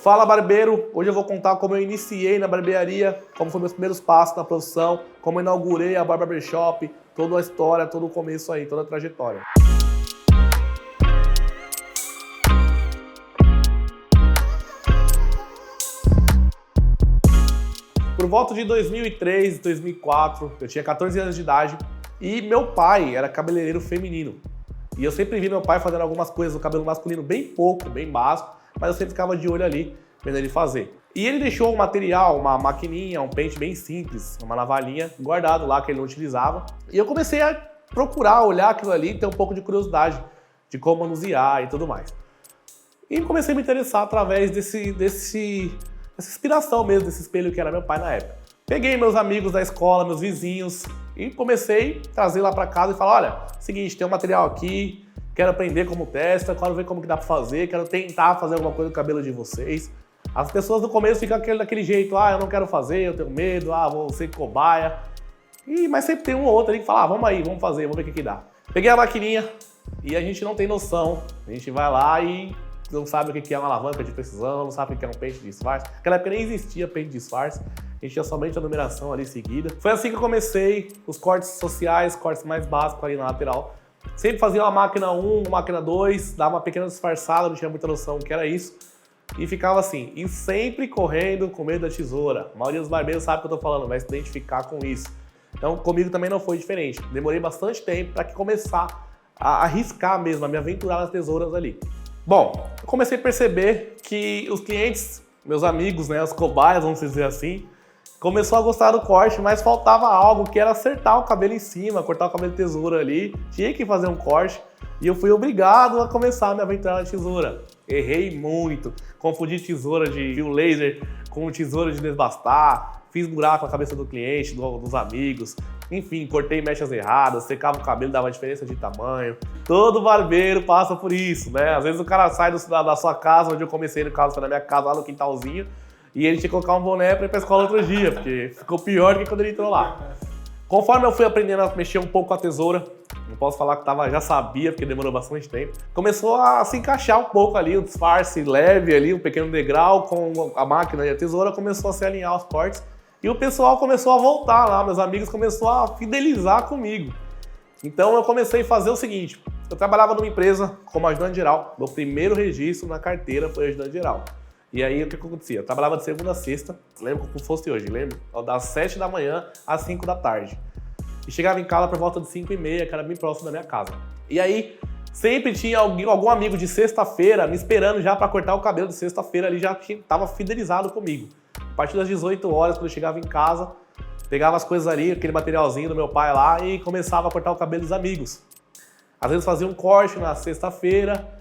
Fala barbeiro, hoje eu vou contar como eu iniciei na barbearia, como foram meus primeiros passos na profissão, como eu inaugurei a Barbershop, toda a história, todo o começo aí, toda a trajetória. Por volta de 2003, 2004, eu tinha 14 anos de idade e meu pai era cabeleireiro feminino. E eu sempre vi meu pai fazendo algumas coisas no cabelo masculino, bem pouco, bem básico, mas eu sempre ficava de olho ali, vendo ele fazer. E ele deixou um material, uma maquininha, um pente bem simples, uma navalhinha, guardado lá que ele não utilizava. E eu comecei a procurar, olhar aquilo ali e ter um pouco de curiosidade de como manusear e tudo mais. E comecei a me interessar através dessa inspiração mesmo, desse espelho que era meu pai na época. Peguei meus amigos da escola, meus vizinhos, e comecei a trazer lá para casa e falar, olha, seguinte, tem um material aqui, quero aprender como testa, quero ver como que dá para fazer, quero tentar fazer alguma coisa no cabelo de vocês. As pessoas no começo ficam daquele jeito, eu não quero fazer, eu tenho medo, vou ser cobaia. Mas sempre tem um ou outro ali que fala, vamos aí, vamos fazer, vamos ver o que dá. Peguei a maquininha e a gente não tem noção, a gente vai lá e não sabe o que é uma alavanca de precisão, não sabe o que é um pente de disfarce. Naquela época nem existia pente de disfarce, a gente tinha somente a numeração ali seguida. Foi assim que eu comecei, os cortes sociais, cortes mais básicos ali na lateral. Sempre fazia uma máquina 1, uma máquina 2, dava uma pequena disfarçada, não tinha muita noção do que era isso. E ficava assim, e sempre correndo com medo da tesoura. A maioria dos barbeiros sabe o que eu tô falando, vai se identificar com isso. Então comigo também não foi diferente. Demorei bastante tempo para começar a arriscar mesmo, a me aventurar nas tesouras ali. Bom, eu comecei a perceber que os clientes, meus amigos, né, os cobaias, vamos dizer assim, começou a gostar do corte, mas faltava algo que era acertar o cabelo em cima, cortar o cabelo de tesoura ali, tinha que fazer um corte e eu fui obrigado a começar a me aventurar na tesoura. Errei muito, confundi tesoura de fio laser com tesoura de desbastar, fiz buraco na cabeça do cliente, dos amigos, enfim, cortei mechas erradas, secava o cabelo, dava diferença de tamanho. Todo barbeiro passa por isso, né? Às vezes o cara sai da sua casa, onde eu comecei, no caso, foi na minha casa, lá no quintalzinho, e ele tinha que colocar um boné pra ir pra escola outro dia, porque ficou pior do que quando ele entrou lá. Conforme eu fui aprendendo a mexer um pouco com a tesoura, não posso falar que já sabia, porque demorou bastante tempo, começou a se encaixar um pouco ali, um disfarce leve ali, um pequeno degrau com a máquina e a tesoura, começou a se alinhar os cortes, e o pessoal começou a voltar lá, meus amigos começaram a fidelizar comigo. Então eu comecei a fazer o seguinte, eu trabalhava numa empresa como ajudante geral, meu primeiro registro na carteira foi ajudante geral. E aí o que acontecia? Eu trabalhava de segunda a sexta, lembro como fosse hoje, lembro? Das 7 da manhã às 5 da tarde. E chegava em casa por volta de 5h30, que era bem próximo da minha casa. E aí sempre tinha algum amigo de sexta-feira me esperando já para cortar o cabelo de sexta-feira, ali já estava fidelizado comigo. A partir das 18 horas, quando eu chegava em casa, pegava as coisas ali, aquele materialzinho do meu pai lá e começava a cortar o cabelo dos amigos. Às vezes fazia um corte na sexta-feira,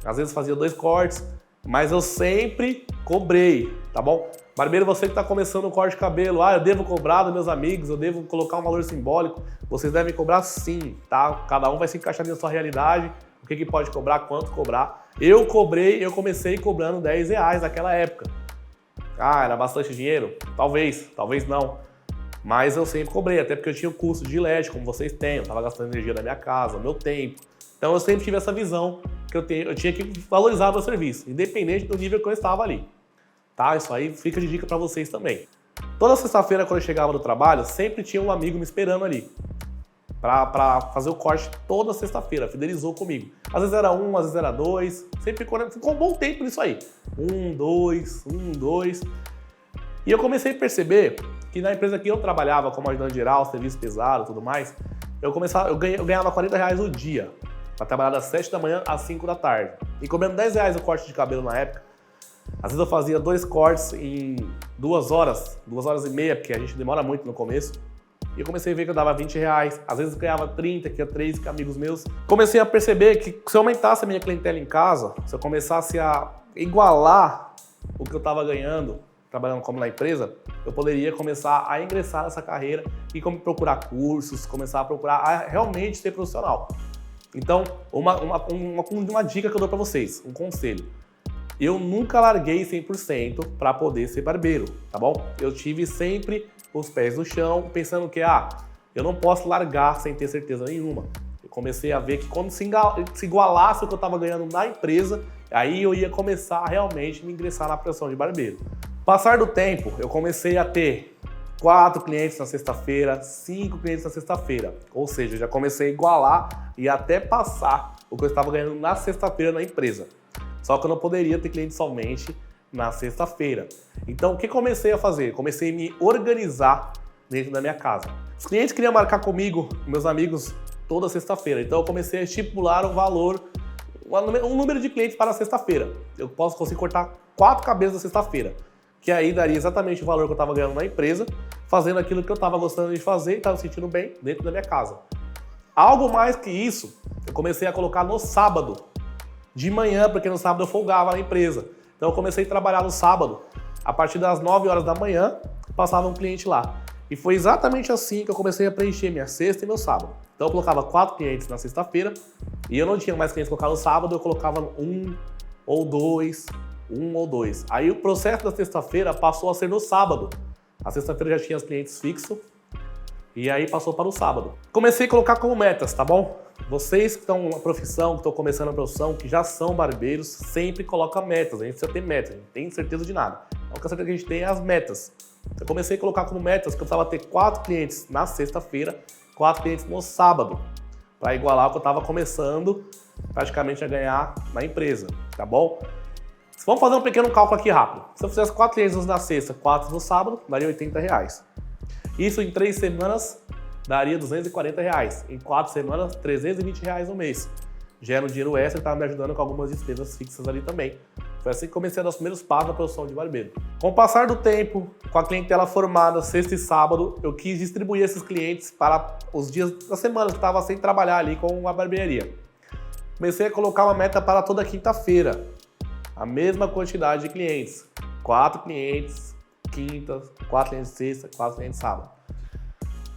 às vezes fazia 2 cortes, mas eu sempre cobrei, tá bom? Barbeiro, você que está começando um corte de cabelo, eu devo cobrar dos meus amigos, eu devo colocar um valor simbólico, vocês devem cobrar sim, tá? Cada um vai se encaixar na sua realidade, o que pode cobrar, quanto cobrar. Eu comecei cobrando R$10 naquela época. Era bastante dinheiro? Talvez não. Mas eu sempre cobrei, até porque eu tinha o custo de LED, como vocês têm, eu estava gastando energia da minha casa, meu tempo. Então eu sempre tive essa visão que eu tinha que valorizar o meu serviço, independente do nível que eu estava ali. Tá? Isso aí fica de dica para vocês também. Toda sexta-feira, quando eu chegava do trabalho, sempre tinha um amigo me esperando ali para fazer o corte toda sexta-feira, fidelizou comigo. Às vezes era 1, às vezes era 2, sempre ficou um bom tempo nisso aí. 1, 2. E eu comecei a perceber que na empresa que eu trabalhava como ajudante geral, serviço pesado e tudo mais, eu ganhava R$40 o dia para trabalhar das 7 da manhã às 5 da tarde. E cobrando R$10 o corte de cabelo na época, às vezes eu fazia 2 cortes em 2 horas, 2 horas e meia, porque a gente demora muito no começo. E eu comecei a ver que eu dava R$20, às vezes eu ganhava 30, que ia 3 com amigos meus. Comecei a perceber que se eu aumentasse a minha clientela em casa, se eu começasse a igualar o que eu estava ganhando, trabalhando como na empresa, eu poderia começar a ingressar nessa carreira e procurar cursos, começar a procurar a realmente ser profissional. Então, uma dica que eu dou para vocês, um conselho. Eu nunca larguei 100% para poder ser barbeiro, tá bom? Eu tive sempre os pés no chão, pensando que, eu não posso largar sem ter certeza nenhuma. Eu comecei a ver que quando se igualasse o que eu estava ganhando na empresa, Aí eu ia começar a realmente me ingressar na profissão de barbeiro. Passar do tempo, eu comecei a ter 4 clientes na sexta-feira, 5 clientes na sexta-feira. Ou seja, eu já comecei a igualar e até passar o que eu estava ganhando na sexta-feira na empresa. Só que eu não poderia ter cliente somente na sexta-feira. Então, o que comecei a fazer? Comecei a me organizar dentro da minha casa. Os clientes queriam marcar comigo, meus amigos, toda sexta-feira. Então, eu comecei a estipular um valor, um número de clientes para sexta-feira. Eu consigo cortar 4 cabeças na sexta-feira, que aí daria exatamente o valor que eu estava ganhando na empresa, fazendo aquilo que eu estava gostando de fazer e estava sentindo bem dentro da minha casa. Algo mais que isso, eu comecei a colocar no sábado, de manhã, porque no sábado eu folgava na empresa. Então eu comecei a trabalhar no sábado, a partir das 9 horas da manhã, passava um cliente lá. E foi exatamente assim que eu comecei a preencher minha sexta e meu sábado. Então eu colocava 4 clientes na sexta-feira, e eu não tinha mais clientes colocar no sábado, eu colocava 1 ou 2. Aí o processo da sexta-feira passou a ser no sábado. A sexta-feira já tinha os clientes fixos, e aí passou para o sábado. Comecei a colocar como metas, tá bom? Vocês que estão na profissão, que estão começando a profissão, que já são barbeiros, sempre colocam metas. A gente precisa ter metas, a gente não tem certeza de nada. A única certeza que a gente tem é as metas. Eu comecei a colocar como metas que eu precisava ter 4 clientes na sexta-feira, 4 clientes no sábado, para igualar o que eu estava começando praticamente a ganhar na empresa, tá bom? Vamos fazer um pequeno cálculo aqui rápido. Se eu fizesse 4 clientes na sexta, 4 no sábado, daria R$80. Isso em 3 semanas daria R$240. Em 4 semanas, R$320 no mês. Já era um dinheiro extra e estava me ajudando com algumas despesas fixas ali também. Foi assim que comecei a dar os primeiros passos na profissão de barbeiro. Com o passar do tempo, com a clientela formada sexta e sábado, eu quis distribuir esses clientes para os dias da semana que estava sem trabalhar ali com a barbearia. Comecei a colocar uma meta para toda quinta-feira. A mesma quantidade de clientes. 4 clientes quinta, 4 clientes sexta, 4 clientes sábado.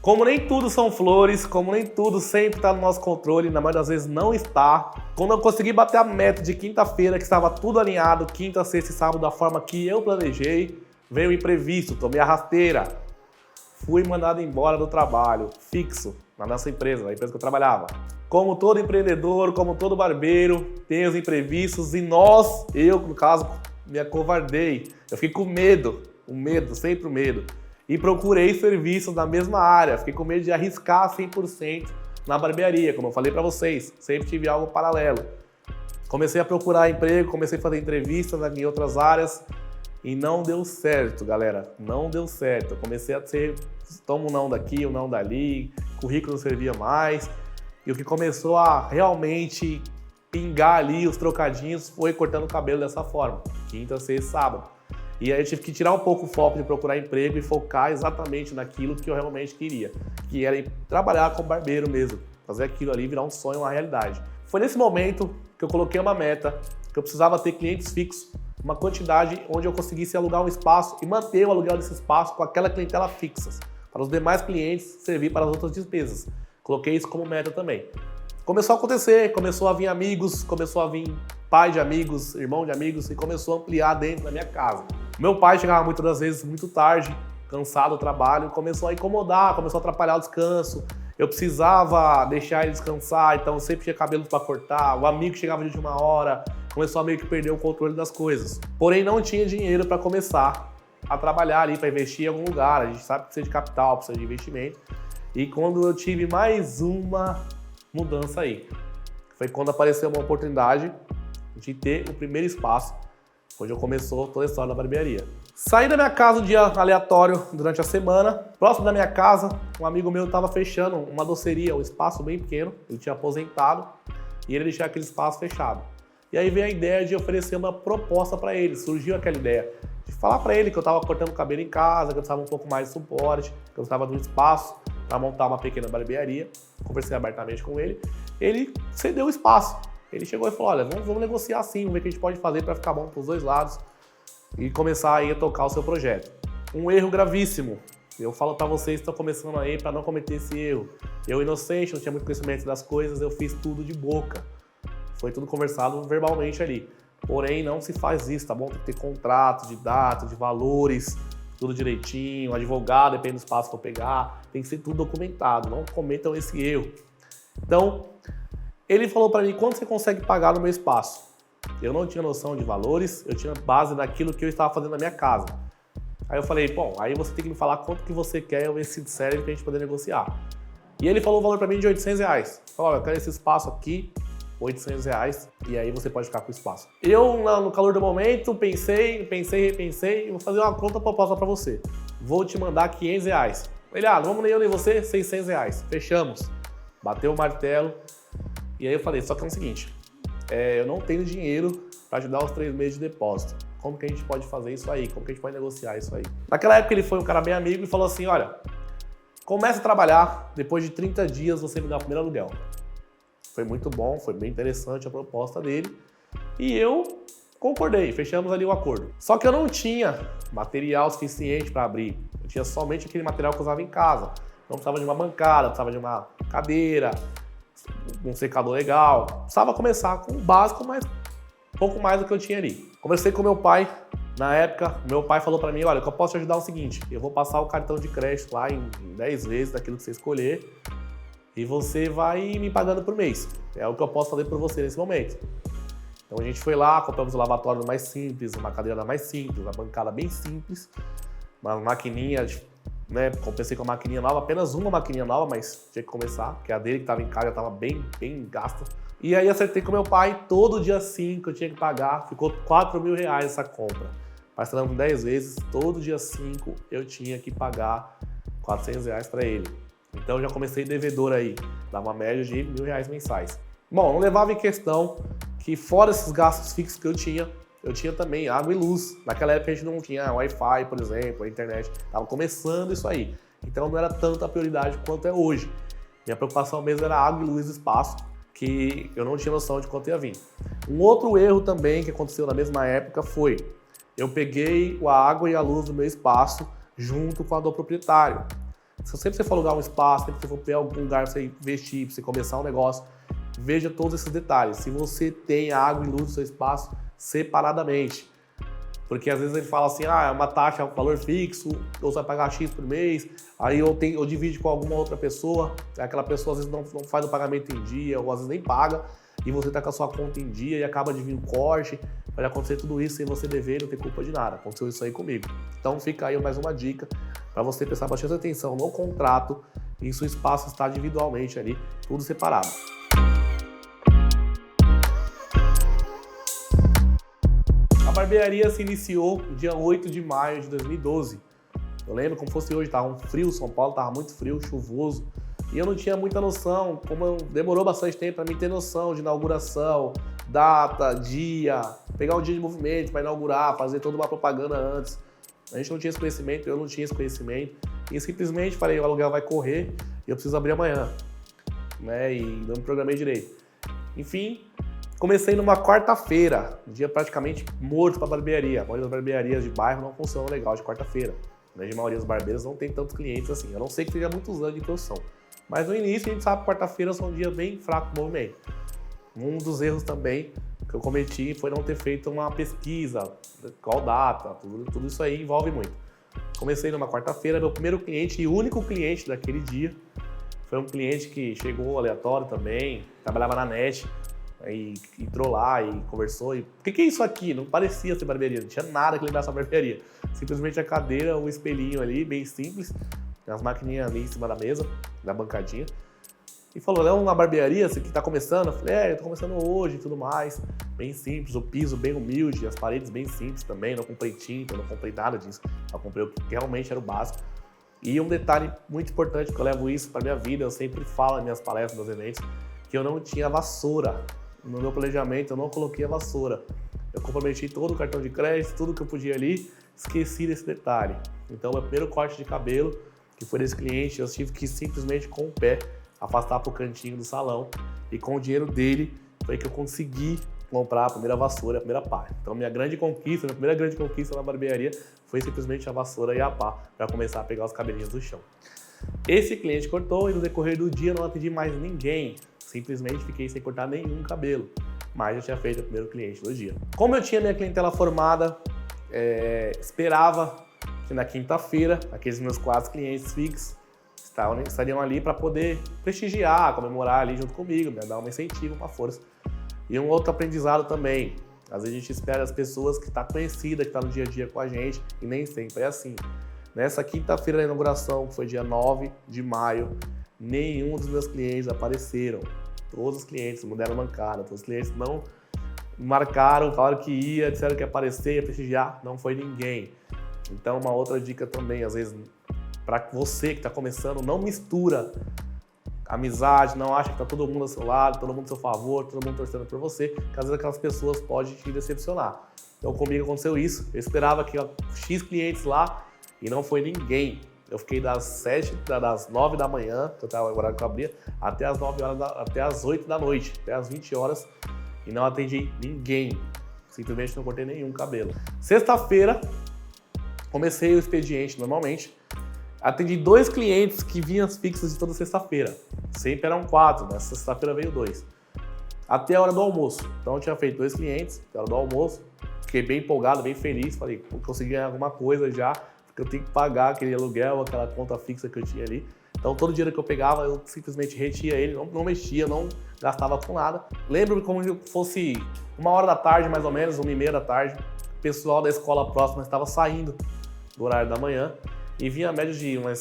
Como nem tudo são flores, como nem tudo sempre está no nosso controle, na maioria das vezes não está. Quando eu consegui bater a meta de quinta-feira, que estava tudo alinhado, quinta, sexta e sábado, da forma que eu planejei, veio o imprevisto, tomei a rasteira. Fui mandado embora do trabalho, fixo, na nossa empresa, na empresa que eu trabalhava. Como todo empreendedor, como todo barbeiro, tem os imprevistos e eu, no caso, me acovardei. Eu fiquei com medo, sempre o medo. E procurei serviços na mesma área. Fiquei com medo de arriscar 100% na barbearia, como eu falei para vocês. Sempre tive algo paralelo. Comecei a procurar emprego, comecei a fazer entrevistas em outras áreas e não deu certo, galera. Não deu certo. Eu comecei a ser, toma um não daqui, um não dali, currículo não servia mais. E o que começou a realmente pingar ali os trocadinhos foi cortando o cabelo dessa forma. Quinta, sexta, sábado. E aí eu tive que tirar um pouco o foco de procurar emprego e focar exatamente naquilo que eu realmente queria, que era trabalhar como barbeiro mesmo, fazer aquilo ali virar um sonho, uma realidade. Foi nesse momento que eu coloquei uma meta, que eu precisava ter clientes fixos, uma quantidade onde eu conseguisse alugar um espaço e manter o aluguel desse espaço com aquela clientela fixa, para os demais clientes servir para as outras despesas. Coloquei isso como meta também. Começou a acontecer, começou a vir amigos, começou a vir pai de amigos, irmão de amigos e começou a ampliar dentro da minha casa. Meu pai chegava muitas das vezes muito tarde, cansado do trabalho, começou a incomodar, começou a atrapalhar o descanso. Eu precisava deixar ele descansar, então sempre tinha cabelo para cortar. O amigo chegava de última hora, começou a meio que perder o controle das coisas. Porém, não tinha dinheiro para começar a trabalhar ali, para investir em algum lugar. A gente sabe que precisa de capital, precisa de investimento. E quando eu tive mais uma mudança aí, foi quando apareceu uma oportunidade de ter o primeiro espaço, onde começou toda a história da barbearia. Saí da minha casa um dia aleatório durante a semana. Próximo da minha casa, um amigo meu estava fechando uma doceria, um espaço bem pequeno. Ele tinha aposentado e ele deixou aquele espaço fechado. E aí veio a ideia de oferecer uma proposta para ele. Surgiu aquela ideia de falar para ele que eu estava cortando o cabelo em casa, que eu precisava um pouco mais de suporte, que eu estava de um espaço para montar uma pequena barbearia. Conversei abertamente com ele. Ele cedeu o espaço. Ele chegou e falou, olha, vamos negociar assim, vamos ver o que a gente pode fazer para ficar bom para os dois lados e começar aí a tocar o seu projeto. Um erro gravíssimo. Eu falo para vocês que estão começando aí para não cometer esse erro. Eu, inocente, não tinha muito conhecimento das coisas, eu fiz tudo de boca. Foi tudo conversado verbalmente ali. Porém, não se faz isso, tá bom? Tem que ter contrato de data, de valores, tudo direitinho, advogado, depende do espaço que eu pegar. Tem que ser tudo documentado, não cometam esse erro. Então, ele falou para mim, quanto você consegue pagar no meu espaço? Eu não tinha noção de valores, eu tinha base daquilo que eu estava fazendo na minha casa. Aí eu falei, bom, aí você tem que me falar quanto que você quer, eu ver se serve pra gente poder negociar. E ele falou o valor pra mim de R$800. Falou, eu quero esse espaço aqui, R$800, e aí você pode ficar com o espaço. Eu, no calor do momento, pensei, e vou fazer uma conta proposta pra você. Vou te mandar R$500. Ele, não vamos nem eu nem você, R$600. Fechamos. Bateu o martelo. E aí eu falei, só que é o seguinte, eu não tenho dinheiro para te dar os 3 meses de depósito. Como que a gente pode fazer isso aí? Como que a gente pode negociar isso aí? Naquela época ele foi um cara bem amigo e falou assim, olha, começa a trabalhar, depois de 30 dias você me dá o primeiro aluguel. Foi muito bom, foi bem interessante a proposta dele. E eu concordei, fechamos ali o acordo. Só que eu não tinha material suficiente para abrir. Eu tinha somente aquele material que eu usava em casa. Não precisava de uma bancada, precisava de uma cadeira, um secador legal. Precisava começar com o básico, mas pouco mais do que eu tinha ali. Conversei com meu pai. Na época, meu pai falou para mim, olha, o que eu posso te ajudar é o seguinte, eu vou passar o cartão de crédito lá em 10 vezes daquilo que você escolher e você vai me pagando por mês. É o que eu posso fazer por você nesse momento. Então a gente foi lá, compramos o lavatório mais simples, uma cadeira mais simples, uma bancada bem simples, uma maquininha, né, compensei com a maquininha nova, apenas uma maquininha nova, mas tinha que começar, porque a dele que estava em casa já estava bem gasta. E aí acertei com meu pai, todo dia 5 eu tinha que pagar, ficou R$4.000 essa compra. Parcelando 10 vezes, todo dia 5 eu tinha que pagar R$400 para ele. Então eu já comecei devedor aí, dava uma média de R$1.000 mensais. Bom, não levava em questão que fora esses gastos fixos que eu tinha também água e luz. Naquela época a gente não tinha Wi-Fi, por exemplo, a internet. Estava começando isso aí. Então não era tanta prioridade quanto é hoje. Minha preocupação mesmo era água e luz e espaço, que eu não tinha noção de quanto ia vir. Um outro erro também que aconteceu na mesma época foi, eu peguei a água e a luz do meu espaço junto com a do proprietário. Se sempre você for alugar um espaço, sempre que você for pegar algum lugar para você investir, para você começar um negócio, veja todos esses detalhes. Se você tem água e luz no seu espaço separadamente. Porque às vezes ele fala assim, é uma taxa, um valor fixo, ou você vai pagar X por mês, aí eu divido com alguma outra pessoa, aquela pessoa às vezes não faz o pagamento em dia, ou às vezes nem paga, e você tá com a sua conta em dia e acaba de vir um corte, pode acontecer tudo isso sem você dever, não ter culpa de nada. Aconteceu isso aí comigo. Então fica aí mais uma dica para você prestar bastante atenção no contrato e seu espaço está individualmente ali, tudo separado. A barbearia se iniciou no dia 8 de maio de 2012. Eu lembro como fosse hoje, estava um frio, São Paulo estava muito frio, chuvoso. E eu não tinha muita noção, demorou bastante tempo para mim ter noção de inauguração, data, dia, pegar um dia de movimento para inaugurar, fazer toda uma propaganda antes. A gente não tinha esse conhecimento, eu não tinha esse conhecimento. E simplesmente falei, o aluguel vai correr e eu preciso abrir amanhã. Né? E não me programei direito. Enfim, comecei numa quarta-feira, dia praticamente morto para barbearia. A maioria das barbearias de bairro não funcionam legal de quarta-feira. A maioria dos barbeiros não tem tantos clientes assim. Eu não sei que seja muitos anos de produção. Mas no início a gente sabe que quarta-feira são um dia bem fraco de movimento. Um dos erros também que eu cometi foi não ter feito uma pesquisa, qual data, tudo isso aí envolve muito. Comecei numa quarta-feira, meu primeiro cliente e único cliente daquele dia foi um cliente que chegou aleatório também, trabalhava na net, e entrou lá e conversou. E o que é isso aqui? Não parecia ser barbearia, não tinha nada que lembrasse a barbearia. Simplesmente a cadeira, um espelhinho ali, bem simples, as maquininhas ali em cima da mesa, da bancadinha. E falou, é uma barbearia, você que tá começando? Eu falei, eu tô começando hoje e tudo mais. Bem simples, o piso bem humilde, as paredes bem simples também, não comprei tinta, não comprei nada disso. Eu comprei o que realmente era o básico. E um detalhe muito importante, que eu levo isso pra minha vida, eu sempre falo nas minhas palestras, nos eventos, que eu não tinha vassoura. No meu planejamento eu não coloquei a vassoura. Eu comprometi todo o cartão de crédito, tudo que eu podia ali, esqueci desse detalhe. Então, meu primeiro corte de cabelo, que foi desse cliente, eu tive que simplesmente com o pé afastar para o cantinho do salão. E com o dinheiro dele, foi que eu consegui comprar a primeira vassoura, a primeira pá. Então, minha primeira grande conquista na barbearia foi simplesmente a vassoura e a pá, para começar a pegar os cabelinhos do chão. Esse cliente cortou e no decorrer do dia não atendi mais ninguém. Simplesmente fiquei sem cortar nenhum cabelo. Mas eu tinha feito o primeiro cliente do dia. Como eu tinha minha clientela formada, esperava que na quinta-feira, aqueles meus 4 clientes fixos estariam ali para poder prestigiar, comemorar ali junto comigo, dar um incentivo, uma força. E um outro aprendizado também, Às vezes a gente espera as pessoas que estão conhecidas, que estão no dia a dia com a gente, e nem sempre é assim. Nessa quinta-feira da inauguração, que foi dia 9 de maio, nenhum dos meus clientes apareceram. Todos os clientes me deram mancada, todos os clientes não marcaram, falaram que ia, disseram que ia aparecer, ia prestigiar, não foi ninguém. Então, uma outra dica também, às vezes, para você que está começando, não mistura amizade, não acha que está todo mundo ao seu lado, todo mundo ao seu favor, todo mundo torcendo por você, que às vezes aquelas pessoas podem te decepcionar. Então, comigo aconteceu isso, eu esperava que X clientes lá e não foi ninguém. Eu fiquei das 9 da manhã, que eu o horário que eu abria, até as 9 horas, até as 8 da noite, até as 20 horas, e não atendi ninguém. Simplesmente não cortei nenhum cabelo. Sexta-feira, comecei o expediente normalmente. Atendi 2 clientes que vinham fixos de toda sexta-feira. Sempre eram 4, né? Sexta-feira veio 2. Até a hora do almoço. Então eu tinha feito 2 clientes, até a hora do almoço. Fiquei bem empolgado, bem feliz. Falei, consegui ganhar alguma coisa já, porque eu tenho que pagar aquele aluguel, aquela conta fixa que eu tinha ali. Então todo dia que eu pegava, eu simplesmente retia ele, não mexia, não gastava com nada. Lembro como se fosse 1h da tarde, mais ou menos, 1h30 da tarde. O pessoal da escola próxima estava saindo do horário da manhã. E vinha a média de umas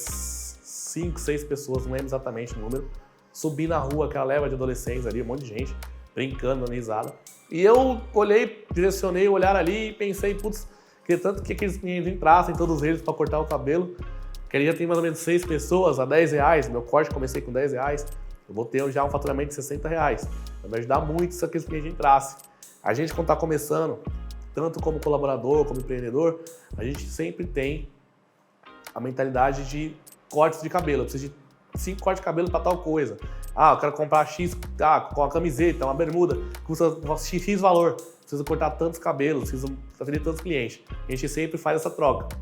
5, 6 pessoas, não lembro exatamente o número, subi na rua, aquela leva de adolescentes ali, um monte de gente, brincando, dando risada. E eu olhei, direcionei o olhar ali e pensei, putz, queria tanto que aqueles meninos entrassem, todos eles, para cortar o cabelo, que ali já tem mais ou menos 6 pessoas a R$10, meu corte comecei com R$10, eu vou ter já um faturamento de R$60. Vai ajudar muito se aqueles clientes entrassem. A gente, quando está começando, tanto como colaborador, como empreendedor, a gente sempre tem a mentalidade de cortes de cabelo. Eu preciso de 5 cortes de cabelo para tal coisa. Ah, eu quero comprar X, com a camiseta, uma bermuda, custa X valor. Preciso cortar tantos cabelos, preciso atender tantos clientes. A gente sempre faz essa troca.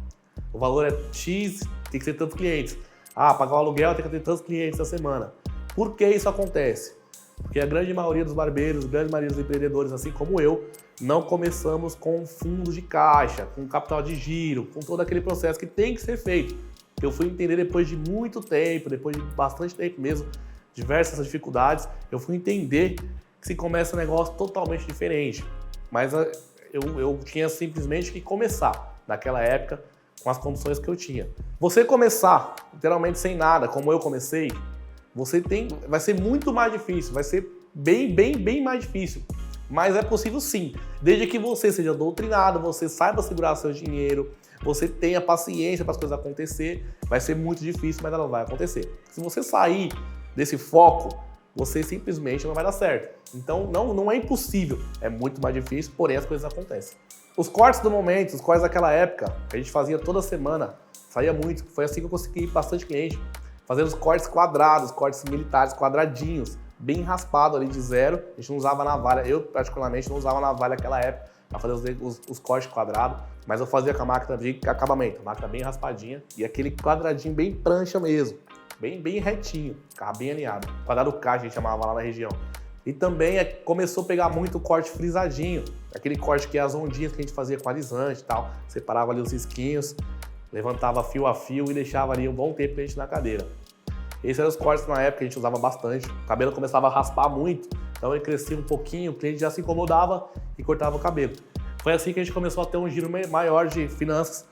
O valor é X, tem que ser tantos clientes. Ah, pagar o aluguel tem que ter tantos clientes na semana. Por que isso acontece? Porque a grande maioria dos barbeiros, a grande maioria dos empreendedores, assim como eu, não começamos com fundo de caixa, com capital de giro, com todo aquele processo que tem que ser feito. Eu fui entender depois de muito tempo, depois de bastante tempo mesmo, diversas dificuldades, eu fui entender que se começa um negócio totalmente diferente. Mas eu tinha simplesmente que começar, naquela época, com as condições que eu tinha. Você começar, literalmente sem nada, como eu comecei, vai ser muito mais difícil, vai ser bem mais difícil. Mas é possível sim, desde que você seja doutrinado, você saiba segurar seu dinheiro, você tenha paciência para as coisas acontecer, vai ser muito difícil, mas ela vai acontecer. Se você sair desse foco, você simplesmente não vai dar certo. Então não é impossível, é muito mais difícil, porém as coisas acontecem. Os cortes do momento, os cortes daquela época, que a gente fazia toda semana, saía muito, foi assim que eu consegui bastante cliente, fazendo os cortes quadrados, cortes militares, quadradinhos, bem raspado ali de zero, a gente não usava navalha, eu particularmente não usava navalha naquela época para fazer os cortes quadrados, mas eu fazia com a máquina de acabamento, a máquina bem raspadinha e aquele quadradinho bem prancha mesmo, bem retinho, ficava bem alinhado, quadrado K a gente chamava lá na região. E também começou a pegar muito o corte frisadinho, aquele corte que é as ondinhas que a gente fazia com alisante e tal, separava ali os risquinhos, levantava fio a fio e deixava ali um bom tempo a gente na cadeira. Esses eram os cortes na época que a gente usava bastante. O cabelo começava a raspar muito, então ele crescia um pouquinho, o cliente já se incomodava e cortava o cabelo. Foi assim que a gente começou a ter um giro maior de finanças,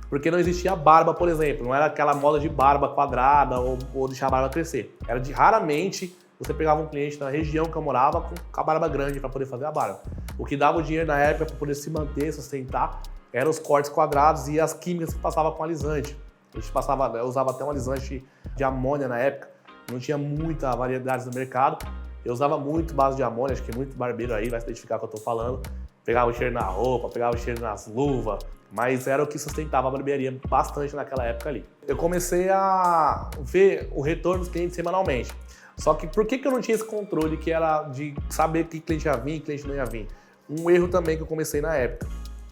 porque não existia barba, por exemplo. Não era aquela moda de barba quadrada ou deixar a barba crescer. Era de raramente você pegava um cliente na região que eu morava com a barba grande para poder fazer a barba. O que dava o dinheiro na época para poder se manter, sustentar, eram os cortes quadrados e as químicas que passava com alisante. A gente eu usava até um alisante de amônia na época, não tinha muita variedade no mercado. Eu usava muito base de amônia, acho que muito barbeiro aí vai se identificar o que eu tô falando. Pegava o cheiro na roupa, pegava o cheiro nas luvas, mas era o que sustentava a barbearia bastante naquela época ali. Eu comecei a ver o retorno dos clientes semanalmente. Só que por que eu não tinha esse controle que era de saber que cliente ia vir e cliente não ia vir? Um erro também que eu comecei na época.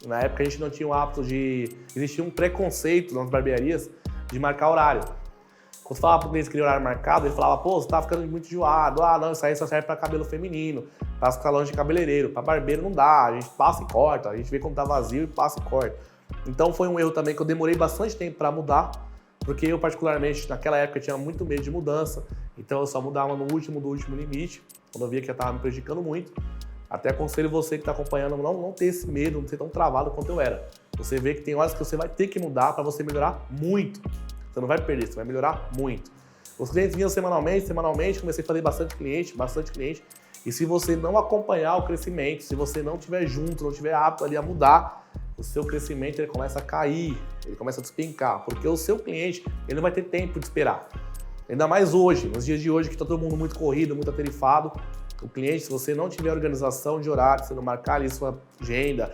Na época a gente não tinha o hábito de... Existia um preconceito nas barbearias de marcar horário. Quando você falava para o cliente que queria horário marcado, ele falava, pô, você tá ficando muito enjoado. Ah, não, isso aí só serve para cabelo feminino, para salão de cabeleireiro. Para barbeiro não dá, a gente passa e corta, a gente vê quando tá vazio e passa e corta. Então foi um erro também que eu demorei bastante tempo para mudar, porque eu particularmente naquela época tinha muito medo de mudança, então eu só mudava no último do último limite, quando eu via que já estava me prejudicando muito. Até aconselho você que está acompanhando não ter esse medo, não ser tão travado quanto eu era. Você vê que tem horas que você vai ter que mudar para você melhorar muito. Você não vai perder, você vai melhorar muito. Os clientes vinham semanalmente, comecei a fazer bastante cliente. E se você não acompanhar o crescimento, se você não estiver junto, não estiver apto ali a mudar, o seu crescimento ele começa a cair, ele começa a despencar, porque o seu cliente ele não vai ter tempo de esperar. Ainda mais hoje, nos dias de hoje que está todo mundo muito corrido, muito atarefado, o cliente, se você não tiver organização de horário, se não marcar ali sua agenda,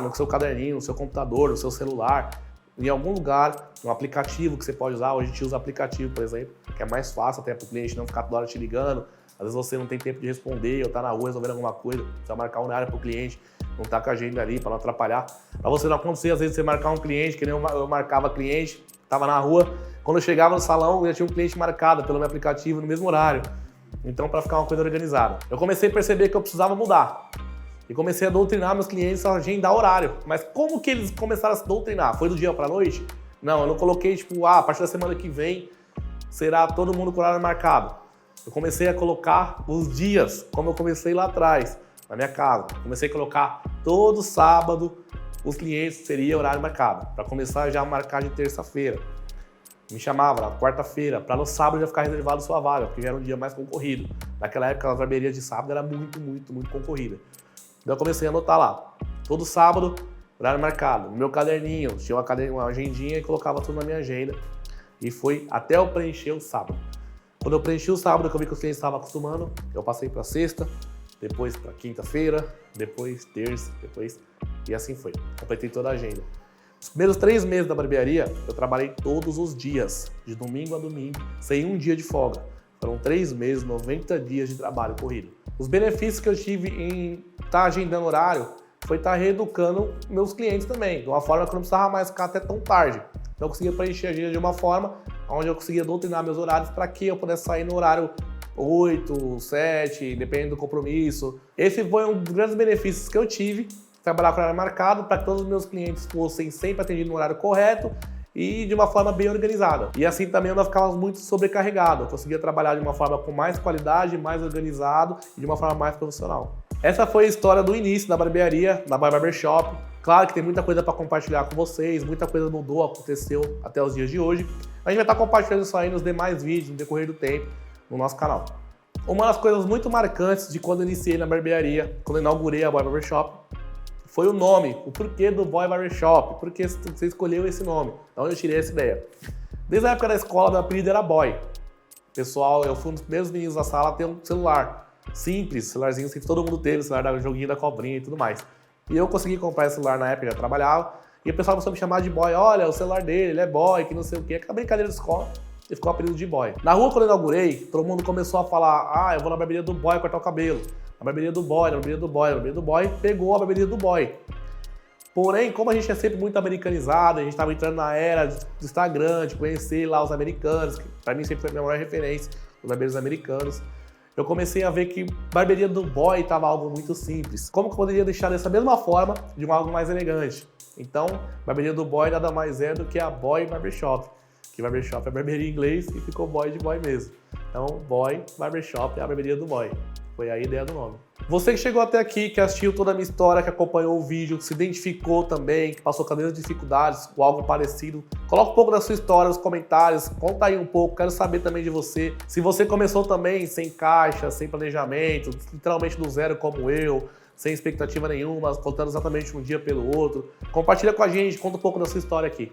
no seu caderninho, no seu computador, no seu celular, em algum lugar, um aplicativo que você pode usar, hoje a gente usa aplicativo, por exemplo, que é mais fácil até para o cliente não ficar toda hora te ligando, às vezes você não tem tempo de responder ou tá na rua resolvendo alguma coisa, você vai marcar um horário para o cliente, não tá com a agenda ali para não atrapalhar. Para você não acontecer, às vezes você marcar um cliente, que nem eu marcava cliente, tava na rua, quando eu chegava no salão, eu já tinha um cliente marcado pelo meu aplicativo no mesmo horário. Então, para ficar uma coisa organizada. Eu comecei a perceber que eu precisava mudar. E comecei a doutrinar meus clientes a agendar horário. Mas como que eles começaram a se doutrinar? Foi do dia para a noite? Não, eu não coloquei, a partir da semana que vem, será todo mundo com horário marcado. Eu comecei a colocar os dias, como eu comecei lá atrás, na minha casa. Comecei a colocar todo sábado os clientes seria horário marcado. Para começar já a marcar de terça-feira. Me chamava na quarta-feira, para no sábado já ficar reservado sua vaga, porque já era um dia mais concorrido. Naquela época, as barbearias de sábado era muito concorrida. Então eu comecei a anotar lá. Todo sábado, horário marcado. No meu caderninho, tinha uma agendinha e colocava tudo na minha agenda. E foi até eu preencher o sábado. Quando eu preenchi o sábado, que eu vi que os clientes estavam acostumando, eu passei para sexta, depois para quinta-feira, depois terça, e assim foi. Completei toda a agenda. Os primeiros 3 meses da barbearia, eu trabalhei todos os dias, de domingo a domingo, sem um dia de folga. Foram 3 meses, 90 dias de trabalho corrido. Os benefícios que eu tive em estar agendando horário foi estar reeducando meus clientes também, de uma forma que eu não precisava mais ficar até tão tarde. Então eu conseguia preencher a agenda de uma forma onde eu conseguia doutrinar meus horários para que eu pudesse sair no horário 8, 7, dependendo do compromisso. Esse foi um dos grandes benefícios que eu tive, trabalhar com horário marcado para que todos os meus clientes fossem sempre atendidos no horário correto e de uma forma bem organizada. E assim também eu não ficava muito sobrecarregado, eu conseguia trabalhar de uma forma com mais qualidade, mais organizado e de uma forma mais profissional. Essa foi a história do início da barbearia, da Boy Barber Shop. Claro que tem muita coisa para compartilhar com vocês, muita coisa mudou, aconteceu até os dias de hoje. A gente vai estar compartilhando isso aí nos demais vídeos, no decorrer do tempo, no nosso canal. Uma das coisas muito marcantes de quando eu iniciei na barbearia, quando eu inaugurei a Boy Barber Shop, foi o nome, o porquê do Boy Barber Shop, porque você escolheu esse nome, de onde eu tirei essa ideia. Desde a época da escola, meu apelido era Boy. Pessoal, eu fui um dos primeiros meninos da sala a ter um celular simples, celularzinho que todo mundo teve, celular da joguinho da cobrinha e tudo mais. E eu consegui comprar esse celular na época, já trabalhava, e o pessoal começou a me chamar de Boy. Olha, o celular dele, ele é Boy, que não sei o quê. Aquela brincadeira de escola, e ficou o apelido de Boy. Na rua, quando eu inaugurei, todo mundo começou a falar, eu vou na barbearia do Boy cortar o cabelo. Na barbearia do Boy, na barbearia do Boy, na barbearia do Boy, pegou a barbearia do Boy. Porém, como a gente é sempre muito americanizado, a gente estava entrando na era do Instagram, de conhecer lá os americanos, que pra mim sempre foi a minha maior referência, os barbeiros americanos, eu comecei a ver que barbearia do Boy estava algo muito simples. Como que eu poderia deixar dessa mesma forma de algo mais elegante? Então, barbearia do Boy nada mais é do que a Boy Barbershop. Que Barbershop é barbearia em inglês e ficou Boy de Boy mesmo. Então, Boy Barbershop é a barbearia do Boy. Foi a ideia do nome. Você que chegou até aqui, que assistiu toda a minha história, que acompanhou o vídeo, que se identificou também, que passou com as mesmas dificuldades ou algo parecido, coloca um pouco da sua história nos comentários, conta aí um pouco, quero saber também de você. Se você começou também sem caixa, sem planejamento, literalmente do zero como eu, sem expectativa nenhuma, contando exatamente um dia pelo outro, compartilha com a gente, conta um pouco da sua história aqui.